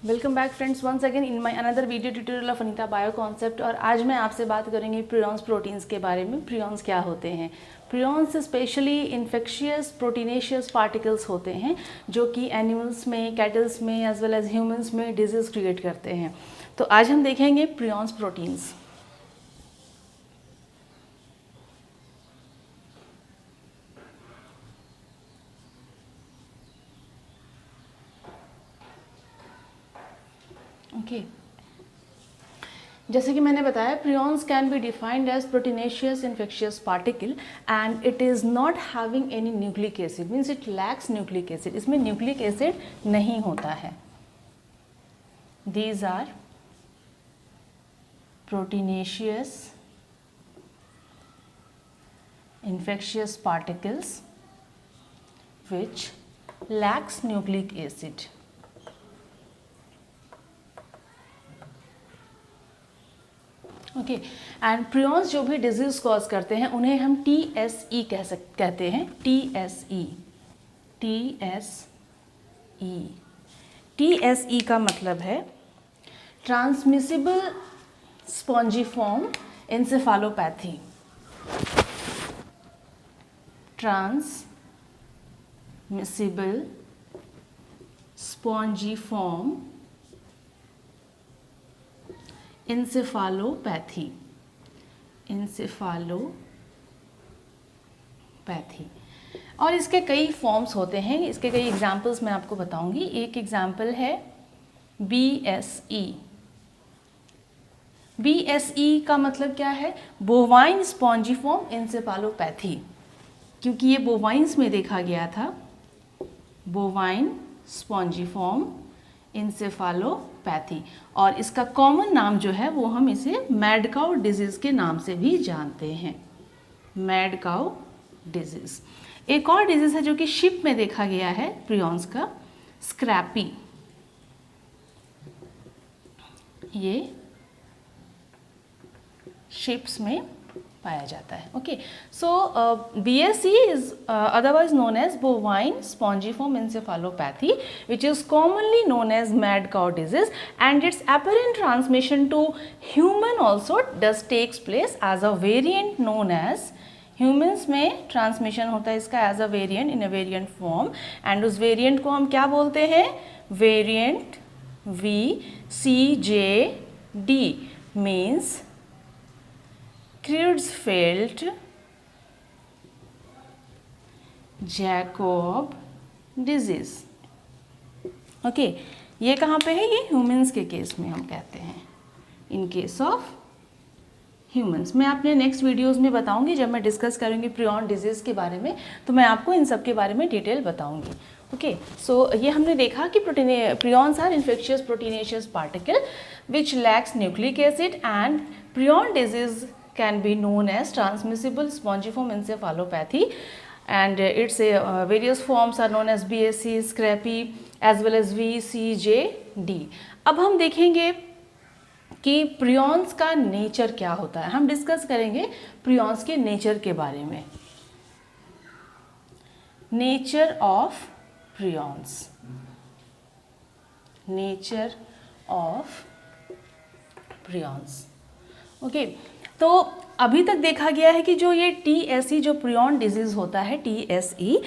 Welcome back friends once again in my another video tutorial of Anita bio concept. और आज मैं आपसे बात करेंगी प्रियॉन्स प्रोटीन्स के बारे में। प्रियॉन्स क्या होते हैं? Prions specially infectious proteinaceous particles होते हैं जो कि एनिमल्स में, कैटल्स में एज वेल एज ह्यूमंस में डिजीज क्रिएट करते हैं। तो आज हम देखेंगे प्रियॉन्स प्रोटीन्स। ओके, जैसे कि मैंने बताया, prions can be defined as proteinaceous infectious particle and it is not having any nucleic acid, means it lacks nucleic acid. इसमें न्यूक्लिक एसिड नहीं होता है। These are proteinaceous infectious particles which lacks nucleic acid. Okay, and prions जो भी disease cause करते हैं उन्हें हम TSE कहते हैं। TSE का मतलब है transmissible spongiform encephalopathy. Transmissible spongiform encephalopathy. और इसके कई फॉर्म्स होते हैं, इसके कई एग्जाम्पल्स मैं आपको बताऊंगी। एक एग्जाम्पल है BSE। BSE का मतलब क्या है? बोवाइन स्पॉन्जिफॉर्म एन्सेफेलोपैथी, क्योंकि ये बोवाइन्स में देखा गया था। बोवाइन स्पॉन्जिफॉर्म एन्सेफेलोपैथी, और इसका कॉमन नाम जो है वो हम इसे मैड काउ डिजीज के नाम से भी जानते हैं। Mad cow disease. एक और डिजीज है जो कि शिप में देखा गया है प्रियॉन्स का, स्क्रैपी। ये शिप्स में पाया जाता है। Okay, so BSE is otherwise known as bovine spongiform encephalopathy, which is commonly known as mad cow disease, and its apparent transmission to human also does takes place as a variant known as, humans में transmission होता है इसका as a variant, in a variant form, and उस variant को हम क्या बोलते हैं? Variant VCJD, means Creutzfeldt-Jakob disease. Okay, ये कहाँ पे है? ये ह्यूमंस के केस में हम कहते हैं, इन केस ऑफ ह्यूमंस। मैं अपने नेक्स्ट वीडियोस में बताऊंगी, जब मैं डिस्कस करूंगी प्रियॉन डिजीज के बारे में, तो मैं आपको इन सब के बारे में डिटेल बताऊंगी। ओके, सो ये हमने देखा कि prions are infectious proteinaceous particle which lacks nucleic acid, and prion disease can be known as transmissible spongiform encephalopathy, and its various forms are known as BSE, scrapie as well as VCJD. अब हम देखेंगे कि prions का nature क्या होता है। हम discuss करेंगे प्रियॉन्स के नेचर के बारे में। Nature of prions. Nature of prions. Okay, तो अभी तक देखा गया है कि जो ये TSE, जो प्रियॉन डिजीज होता है, TSE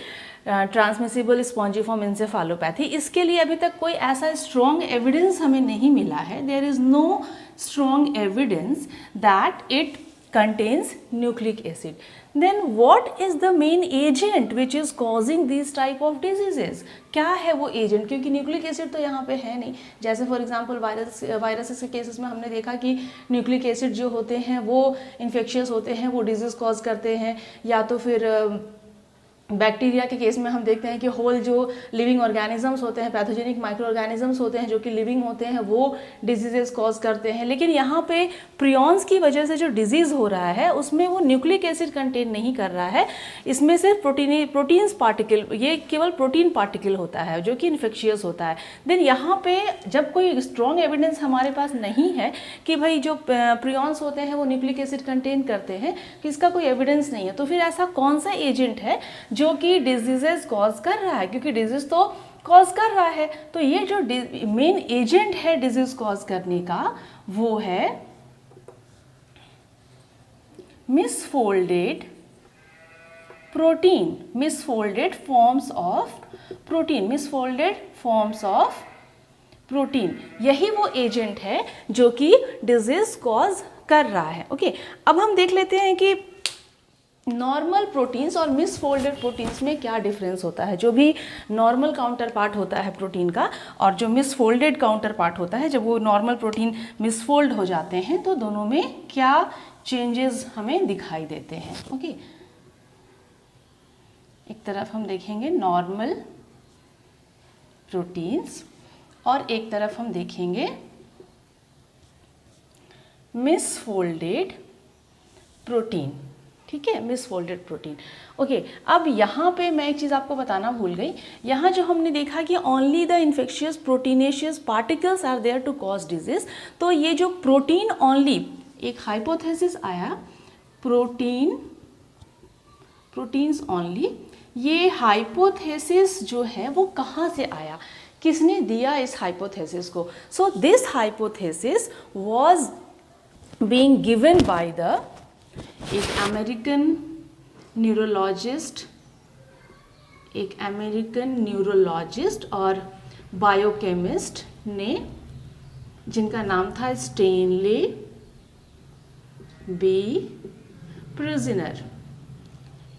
ट्रांसमिसिबल स्पॉन्जिफॉर्म एन्सेफेलोपैथी, इसके लिए अभी तक कोई ऐसा स्ट्रॉन्ग एविडेंस हमें नहीं मिला है। There is no strong evidence that it contains nucleic acid. Then what is the main agent which is causing these type of diseases? क्या है वो एजेंट? क्योंकि न्यूक्लिक एसिड तो यहाँ पे है नहीं। जैसे फॉर एग्जांपल वायरसेस के केसेस में हमने देखा कि न्यूक्लिक एसिड जो होते हैं वो इन्फेक्शियस होते हैं, वो डिजीज कॉज करते हैं। या तो फिर बैक्टीरिया के केस में हम देखते हैं कि होल जो लिविंग ऑर्गेनिजम्स होते हैं, पैथोजेनिक माइक्रो ऑर्गेनिजम्स होते हैं जो कि लिविंग होते हैं, वो डिजीजेस कॉज करते हैं। लेकिन यहाँ पे प्रियॉन्स की वजह से जो डिजीज हो रहा है उसमें वो न्यूक्लिक एसिड कंटेन नहीं कर रहा है, इसमें सिर्फ प्रोटीन्स पार्टिकल, ये केवल प्रोटीन पार्टिकल होता है जो कि इन्फेक्शियस होता है। देन यहाँ पे जब कोई स्ट्रॉन्ग एविडेंस हमारे पास नहीं है कि भाई जो प्रियॉन्स होते हैं वो न्यूक्लिक एसिड कंटेन करते हैं, कि इसका कोई एविडेंस नहीं है, तो फिर ऐसा कौन सा एजेंट है जो कि डिजीजेस कॉज कर रहा है? क्योंकि डिजीज तो कॉज कर रहा है। तो ये जो मेन एजेंट है डिजीज कॉज करने का वो है misfolded protein, misfolded forms of protein, misfolded forms of protein. यही वो एजेंट है जो कि डिजीज कॉज कर रहा है। ओके, अब हम देख लेते हैं कि नॉर्मल प्रोटीन्स और मिसफोल्डेड प्रोटीन्स में क्या डिफरेंस होता है। जो भी नॉर्मल काउंटर पार्ट होता है प्रोटीन का और जो मिसफोल्डेड काउंटर पार्ट होता है, जब वो नॉर्मल प्रोटीन मिसफोल्ड हो जाते हैं तो दोनों में क्या चेंजेस हमें दिखाई देते हैं। ओके, एक तरफ हम देखेंगे नॉर्मल प्रोटीन्स और एक तरफ हम देखेंगे मिसफोल्डेड प्रोटीन। ठीक है, मिसफोल्डेड प्रोटीन। ओके, अब यहाँ पे मैं एक चीज़ आपको बताना भूल गई। यहाँ जो हमने देखा कि only the infectious proteinaceous particles are there to cause disease, तो ये जो प्रोटीन ओनली, एक हाइपोथेसिस आया प्रोटीन्स ओनली, ये हाइपोथेसिस जो है वो कहाँ से आया, किसने दिया इस हाइपोथेसिस को? So this hypothesis was being given by the एक अमेरिकन न्यूरोलॉजिस्ट और बायोकेमिस्ट ने, जिनका नाम था स्टेनले बी प्रिजनर।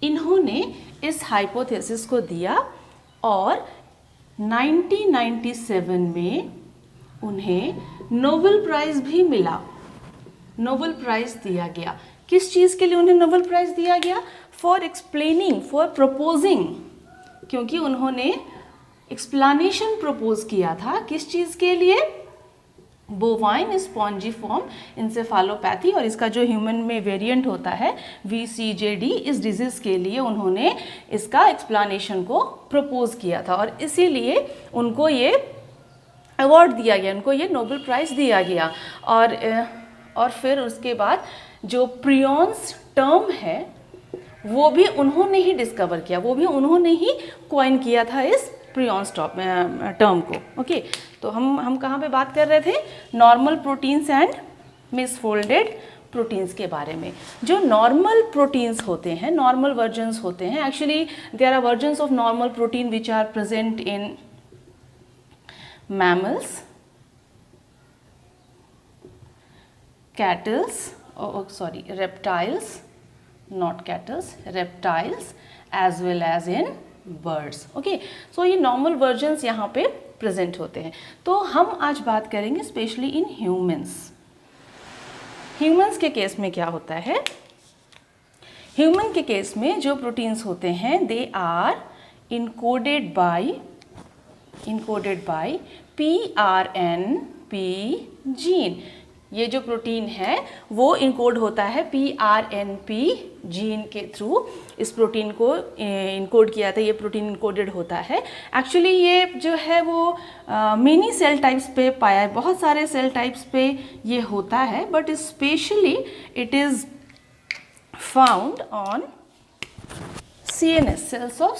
इन्होंने इस हाइपोथेसिस को दिया और 1997 में उन्हें नोबेल प्राइज़ भी मिला, नोबेल प्राइज़ दिया गया। किस चीज़ के लिए उन्हें नोबेल प्राइज़ दिया गया? फॉर एक्सप्लेनिंग, फॉर प्रपोजिंग, क्योंकि उन्होंने एक्सप्लेनेशन प्रपोज किया था किस चीज़ के लिए? बोवाइन स्पॉन्जिफॉर्म इंसेफेलोपैथी, और इसका जो ह्यूमन में वेरिएंट होता है VCJD, इस डिजीज़ के लिए उन्होंने इसका एक्सप्लेनेशन को प्रपोज किया था और इसीलिए उनको ये अवार्ड दिया गया, उनको ये नोबेल प्राइज़ दिया गया। और फिर उसके बाद जो प्रियॉन्स टर्म है वो भी उन्होंने ही डिस्कवर किया, वो भी उन्होंने ही कॉइन किया था इस प्रियॉन्स टर्म को। ओके, तो हम कहाँ पे बात कर रहे थे? Normal proteins and misfolded proteins के बारे में। जो नॉर्मल प्रोटीन्स होते हैं, नॉर्मल वर्जन्स होते हैं, actually there are versions of normal protein which are present in mammals, reptiles, not cattles, reptiles as well as in birds. Okay, so ये normal versions यहाँ पे present होते हैं। तो हम आज बात करेंगे स्पेशली इन ह्यूमंस के केस में क्या होता है। ह्यूमन के केस में जो प्रोटीन्स होते हैं they are encoded by PRNP gene. ये जो प्रोटीन है वो इनकोड होता है PRNP जीन के थ्रू। इस प्रोटीन को इनकोड किया था, ये प्रोटीन इनकोडेड होता है। एक्चुअली ये जो है वो मेनी सेल टाइप्स पे पाया है, बहुत सारे सेल टाइप्स पे ये होता है, but specially it is found on CNS, cells of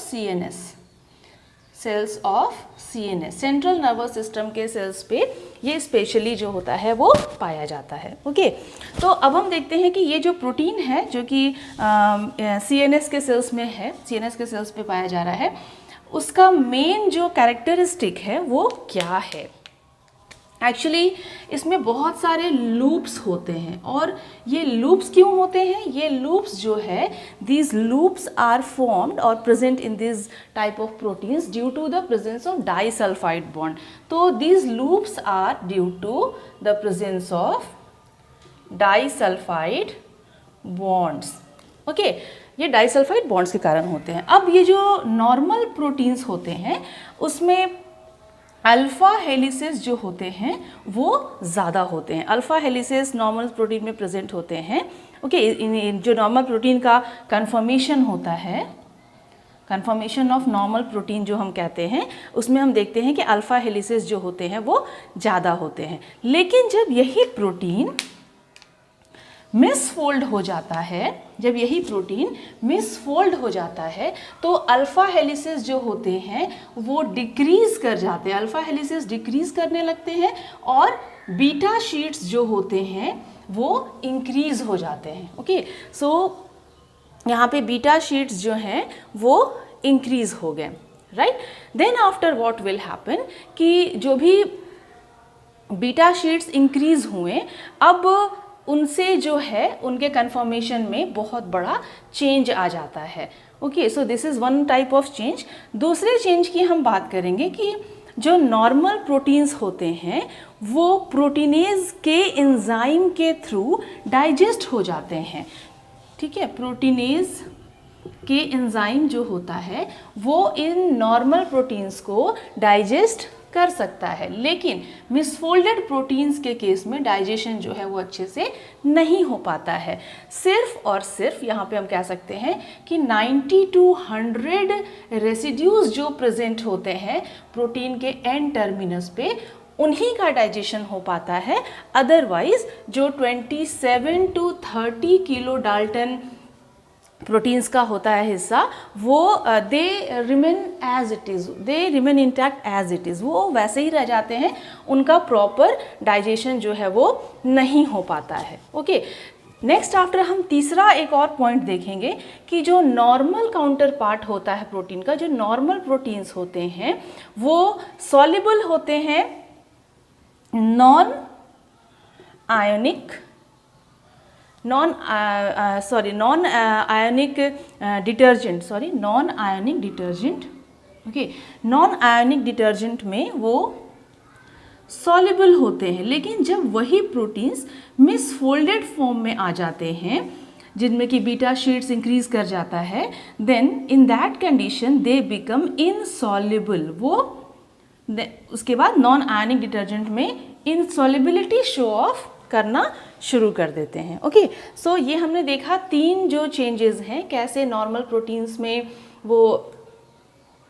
CNS, central nervous system के सेल्स पे ये स्पेशली जो होता है वो पाया जाता है। ओके, तो अब हम देखते हैं कि ये जो प्रोटीन है जो कि CNS के सेल्स में है, CNS के सेल्स पे पाया जा रहा है, उसका मेन जो कैरेक्टरिस्टिक है वो क्या है। एक्चुअली इसमें बहुत सारे लूप्स होते हैं, और ये लूप्स क्यों होते हैं? ये लूप्स जो है, these loops are formed or present in this type of proteins due to the presence of disulfide bond. तो these loops are due to the presence of disulfide bonds. Okay, ये disulphide bonds के कारण होते हैं। अब ये जो normal proteins होते हैं उसमें अल्फ़ा हेलिसेस जो होते हैं वो ज़्यादा होते हैं। अल्फ़ा हेलिसेस नॉर्मल प्रोटीन में प्रेजेंट होते हैं। ओके, जो नॉर्मल प्रोटीन का कन्फर्मेशन होता है, कन्फर्मेशन ऑफ नॉर्मल प्रोटीन जो हम कहते हैं, उसमें हम देखते हैं कि अल्फ़ा हेलिसेस जो होते हैं वो ज़्यादा होते हैं। लेकिन जब यही प्रोटीन मिसफोल्ड हो जाता है, जब यही प्रोटीन मिसफोल्ड हो जाता है तो अल्फा हेलिसेस जो होते हैं वो डिक्रीज कर जाते हैं, अल्फा हेलिसेस डिक्रीज करने लगते हैं और बीटा शीट्स जो होते हैं वो इंक्रीज हो जाते हैं। ओके, सो यहाँ पे बीटा शीट्स जो हैं वो इंक्रीज हो गए, right. Then after what will happen कि जो भी बीटा शीट्स इंक्रीज हुए, अब उनसे जो है उनके कन्फर्मेशन में बहुत बड़ा चेंज आ जाता है। Okay, so this is one type of change. दूसरे चेंज की हम बात करेंगे कि जो नॉर्मल प्रोटीन्स होते हैं वो प्रोटीनेज के एंजाइम के थ्रू डाइजेस्ट हो जाते हैं। ठीक है, प्रोटीनेज के एंजाइम जो होता है वो इन नॉर्मल प्रोटीन्स को डाइजेस्ट कर सकता है, लेकिन मिसफोल्डेड प्रोटीन्स के केस में डाइजेशन जो है वो अच्छे से नहीं हो पाता है। सिर्फ और सिर्फ यहाँ पे हम कह सकते हैं कि 90 to 100 रेसिड्यूज जो प्रेजेंट होते हैं प्रोटीन के एंड टर्मिनस पे, उन्हीं का डाइजेशन हो पाता है। अदरवाइज जो 27 to 30 किलो डाल्टन प्रोटीन्स का होता है हिस्सा, वो they remain as it is, they remain intact as it is, वो वैसे ही रह जाते हैं, उनका प्रॉपर डाइजेशन जो है वो नहीं हो पाता है। ओके, नेक्स्ट आफ्टर हम तीसरा एक और पॉइंट देखेंगे कि जो नॉर्मल काउंटर पार्ट होता है प्रोटीन का, जो नॉर्मल प्रोटीन्स होते हैं वो सॉल्युबल होते हैं non ionic detergent. Okay, non ionic detergent में वो सॉल्युबल होते हैं, लेकिन जब वही प्रोटीन्स मिसफोल्डेड फॉर्म में आ जाते हैं जिनमें कि बीटा शीट्स इंक्रीज कर जाता है, then in that condition they become insoluble. वो उसके बाद नॉन आयोनिक डिटर्जेंट में इनसॉल्युबिलिटी शो ऑफ करना शुरू कर देते हैं। ओके, सो ये हमने देखा तीन जो चेंजेस हैं, कैसे नॉर्मल प्रोटीन्स में वो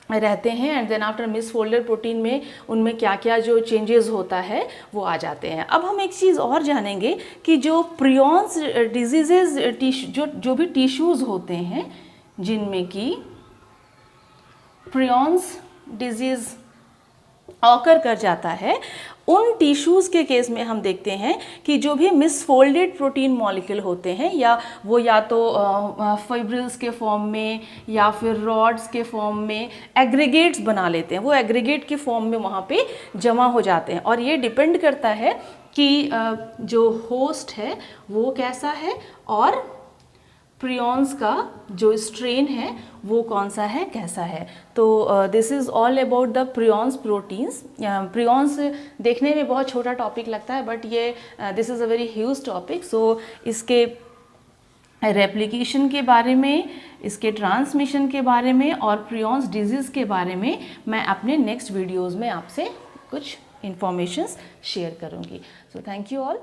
रहते हैं and then after misfolded protein में उनमें क्या क्या जो चेंजेस होता है वो आ जाते हैं। अब हम एक चीज़ और जानेंगे कि जो प्रियॉन्स डिजीजेज जो भी टिश्यूज़ होते हैं जिनमें कि प्रियॉन्स डिजीज़ ऑकर कर जाता है, उन टिश्यूज़ के केस में हम देखते हैं कि जो भी मिसफोल्डेड प्रोटीन मॉलिक्यूल होते हैं या तो फाइब्रिल्स के फॉर्म में या फिर रॉड्स के फॉर्म में एग्रीगेट्स बना लेते हैं, वो एग्रीगेट के फॉर्म में वहाँ पे जमा हो जाते हैं। और ये डिपेंड करता है कि जो होस्ट है वो कैसा है और प्रियॉन्स का जो स्ट्रेन है वो कौन सा है, कैसा है। तो this is all about the prions proteins. Prions देखने में बहुत छोटा टॉपिक लगता है, बट ये this is a very huge topic. So इसके रेप्लिकेशन के बारे में, इसके ट्रांसमिशन के बारे में और प्रियॉन्स डिजीज़ के बारे में मैं अपने नेक्स्ट वीडियोज़ में आपसे कुछ इंफॉर्मेशंस शेयर करूँगी। So thank you all.